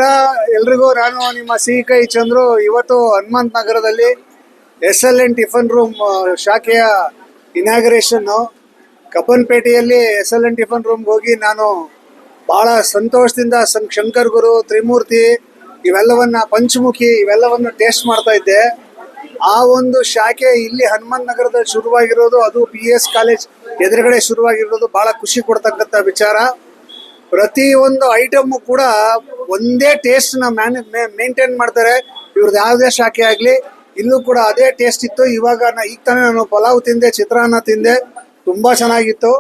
ನಮಸ್ಕಾರ ಎಲ್ರಿಗೂ. ನಾನು ನಿಮ್ಮ ಸಿಹಿ ಕೈ ಚಂದ್ರು. ಇವತ್ತು ಹನುಮಂತ ನಗರದಲ್ಲಿ SLN ಟಿಫನ್ ರೂಮ್ ಶಾಖೆಯ ಇನಾಗ್ರೇಷನ್ನು. ಕಬ್ಬನ್ಪೇಟೆಯಲ್ಲಿ SLN ಟಿಫನ್ ರೂಮ್ಗೆ ಹೋಗಿ ನಾನು ಭಾಳ ಸಂತೋಷದಿಂದ ಶಂಕರ್ ಗುರು, ತ್ರಿಮೂರ್ತಿ ಇವೆಲ್ಲವನ್ನ, ಪಂಚಮುಖಿ ಇವೆಲ್ಲವನ್ನು ಟೇಸ್ಟ್ ಮಾಡ್ತಾ ಇದ್ದೆ. ಆ ಒಂದು ಶಾಖೆ ಇಲ್ಲಿ ಹನುಮಂತ ನಗರದಲ್ಲಿ ಶುರುವಾಗಿರೋದು, ಅದು PS ಕಾಲೇಜ್ ಎದುರುಗಡೆ ಶುರುವಾಗಿರೋದು ಭಾಳ ಖುಷಿ ಕೊಡ್ತಕ್ಕಂಥ ವಿಚಾರ. ಪ್ರತಿಯೊಂದು ಐಟಮ್ಮು ಕೂಡ ಒಂದೇ ಟೇಸ್ಟ್ನ ಮೇಂಟೈನ್ ಮಾಡ್ತಾರೆ. ಇವ್ರದ್ದು ಯಾವುದೇ ಶಾಖೆ ಆಗಲಿ, ಇಲ್ಲೂ ಕೂಡ ಅದೇ ಟೇಸ್ಟ್ ಇತ್ತು. ಈಗ ತಾನೇ ನಾನು ಪಲಾವ್ ತಿಂದೆ, ಚಿತ್ರಾನ್ನ ತಿಂದೆ, ತುಂಬ ಚೆನ್ನಾಗಿತ್ತು.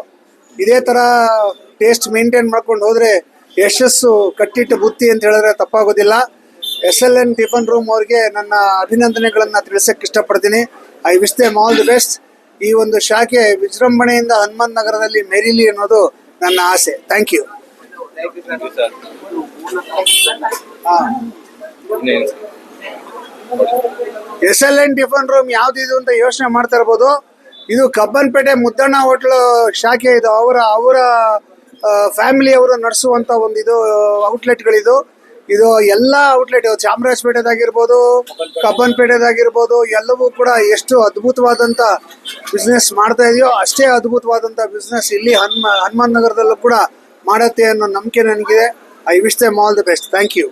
ಇದೇ ಥರ ಟೇಸ್ಟ್ ಮೇಂಟೈನ್ ಮಾಡ್ಕೊಂಡು ಹೋದರೆ ಯಶಸ್ಸು ಕಟ್ಟಿಟ್ಟು ಬುತ್ತಿ ಅಂತ ಹೇಳಿದ್ರೆ ತಪ್ಪಾಗೋದಿಲ್ಲ. SLN ಟಿಫನ್ ರೂಮ್ ಅವ್ರಿಗೆ ನನ್ನ ಅಭಿನಂದನೆಗಳನ್ನು ತಿಳಿಸಕ್ಕೆ ಇಷ್ಟಪಡ್ತೀನಿ. I wish them all the best. ಈ ಒಂದು ಶಾಖೆ ವಿಜೃಂಭಣೆಯಿಂದ ಹನುಮಂತ ನಗರದಲ್ಲಿ ಮೆರೀಲಿ ಅನ್ನೋದು ನನ್ನ ಆಸೆ. Thank you. SLN tiffin room ಯಾವ್ದಿದು ಅಂತ ಯೋಚನೆ ಮಾಡ್ತಾ ಇರ್ಬೋದು. ಇದು ಕಬ್ಬನ್ಪೇಟೆ ಮುದ್ದಣ್ಣ ಹೋಟ್ಲು ಶಾಖೆ. ಇದು ಅವರ ಫ್ಯಾಮಿಲಿ ಅವರು ನಡೆಸುವಂತ ಒಂದು ಇದು ಔಟ್ಲೆಟ್ಗಳಿದು. ಇದು ಎಲ್ಲ ಔಟ್ಲೆಟ್, ಚಾಮರಾಜಪೇಟೆದಾಗಿರ್ಬೋದು, ಕಬ್ಬನ್ಪೇಟೆದಾಗಿರ್ಬೋದು, ಎಲ್ಲವೂ ಕೂಡ ಎಷ್ಟು ಅದ್ಭುತವಾದಂಥ ಬಿಸ್ನೆಸ್ ಮಾಡ್ತಾ ಇದೆಯೋ ಅಷ್ಟೇ ಅದ್ಭುತವಾದಂಥ ಬಿಸ್ನೆಸ್ ಇಲ್ಲಿ ಹನುಮಂತ ನಗರದಲ್ಲೂ ಕೂಡ ಮಾಡುತ್ತೆ ಅನ್ನೋ ನಂಬಿಕೆ ನನಗಿದೆ. I wish them all the best. Thank you.